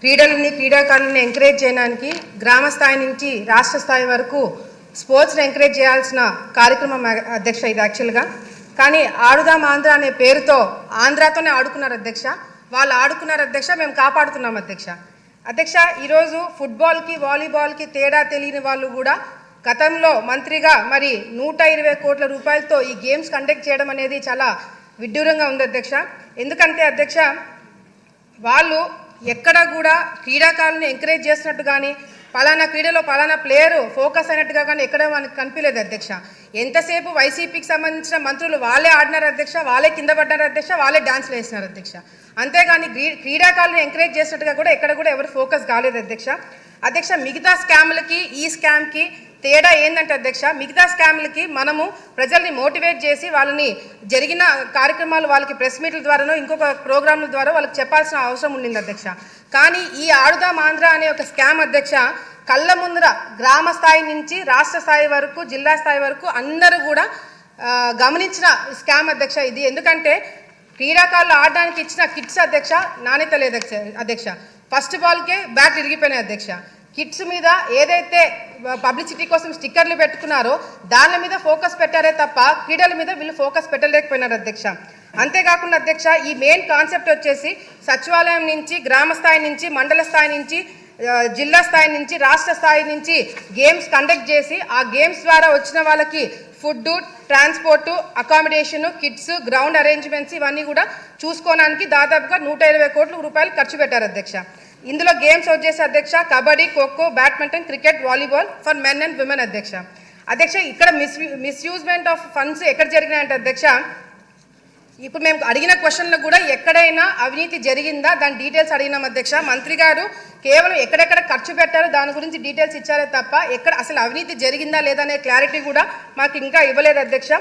క్రీడాకారులను ఎంకరేజ్ చేయడానికి గ్రామ స్థాయి నుంచి రాష్ట్ర స్థాయి వరకు స్పోర్ట్స్ని ఎంకరేజ్ చేయాల్సిన కార్యక్రమం అధ్యక్ష. ఇది యాక్చువల్గా కానీ ఆడుదాం ఆంధ్ర అనే పేరుతో ఆంధ్రాతోనే ఆడుకున్నారు అధ్యక్ష. వాళ్ళు ఆడుకున్నారు అధ్యక్ష, మేము కాపాడుతున్నాం అధ్యక్ష. ఈరోజు ఫుట్బాల్కి వాలీబాల్కి తేడా తెలియని వాళ్ళు కూడా గతంలో మంత్రిగా మరి 120 కోట్ల రూపాయలతో ఈ గేమ్స్ కండక్ట్ చేయడం అనేది చాలా విడ్డూరంగా ఉంది అధ్యక్ష. ఎందుకంటే అధ్యక్ష వాళ్ళు ఎక్కడ కూడా క్రీడాకారులను ఎంకరేజ్ చేసినట్టు కానీ పలానా క్రీడలో పలానా ప్లేయరు ఫోకస్ అయినట్టుగా కానీ ఎక్కడ మనకు కనిపించలేదు అధ్యక్ష. ఎంతసేపు వైసీపీకి సంబంధించిన మంత్రులు వాళ్ళే ఆడినారు అధ్యక్ష, వాళ్ళే కింద పడ్డారు అధ్యక్ష, వాళ్ళే డాన్స్లు వేసినారు అధ్యక్ష. అంతేగాని క్రీడాకారులను ఎంకరేజ్ చేసినట్టుగా కూడా ఎక్కడ కూడా ఎవరు ఫోకస్ కాలేదు అధ్యక్ష. మిగతా స్కామ్లకి ఈ స్కామ్కి తేడా ఏంటంటే అధ్యక్ష, మిగతా స్కామ్లకి మనము ప్రజల్ని మోటివేట్ చేసి వాళ్ళని జరిగిన కార్యక్రమాలు వాళ్ళకి ప్రెస్ మీట్ల ద్వారానో ఇంకొక ప్రోగ్రాంల ద్వారా వాళ్ళకి చెప్పాల్సిన అవసరం ఉండింది అధ్యక్ష. కానీ ఈ ఆడుదాం ఆంధ్ర అనే ఒక స్కామ్ అధ్యక్ష కళ్ళ ముందర గ్రామ స్థాయి నుంచి రాష్ట్ర స్థాయి వరకు జిల్లా స్థాయి వరకు అందరూ కూడా గమనించిన స్కామ్ అధ్యక్ష ఇది. ఎందుకంటే క్రీడాకారులు ఆడడానికి ఇచ్చిన కిట్స్ అధ్యక్ష నాణ్యత లేదు అధ్యక్ష. ఫస్ట్ బాల్కే బ్యాట్ ఇరిగిపోయినాయి అధ్యక్ష. కిట్స్ మీద ఏదైతే పబ్లిసిటీ కోసం స్టిక్కర్లు పెట్టుకున్నారో దాని మీద ఫోకస్ పెట్టారే తప్ప క్రీడల మీద వీళ్ళు ఫోకస్ పెట్టలేకపోయినారు అధ్యక్ష. అంతేకాకుండా అధ్యక్ష ఈ మెయిన్ కాన్సెప్ట్ వచ్చేసి సచివాలయం నుంచి గ్రామ స్థాయి నుంచి మండల స్థాయి నుంచి జిల్లా స్థాయి నుంచి రాష్ట్ర స్థాయి నుంచి గేమ్స్ కండక్ట్ చేసి ఆ గేమ్స్ ద్వారా వచ్చిన వాళ్ళకి food, transport, accommodation, kits, ground arrangements ఇవన్నీ కూడా చూసుకోవడానికి దాదాపుగా 120 కోట్ల రూపాయలు ఖర్చు పెట్టారు అధ్యక్ష. ఇందులో గేమ్స్ వచ్చేసి అధ్యక్ష kabaddi, kho kho, badminton, cricket, volleyball for men and women అధ్యక్ష. ఇక్కడ మిస్యూజ్మెంట్ ఆఫ్ ఫండ్స్ ఎక్కడ జరిగినాయంటే అధ్యక్ష ఇప్పుడు మేము అడిగిన క్వశ్చన్లు కూడా ఎక్కడైనా అవినీతి జరిగిందా దాని డీటెయిల్స్ అడిగినాం అధ్యక్ష. మంత్రి గారు కేవలం ఎక్కడెక్కడ ఖర్చు పెట్టారో దాని గురించి డీటెయిల్స్ ఇచ్చారే తప్ప ఎక్కడ అసలు అవినీతి జరిగిందా లేదా అనే క్లారిటీ కూడా మాకు ఇంకా ఇవ్వలేదు అధ్యక్ష.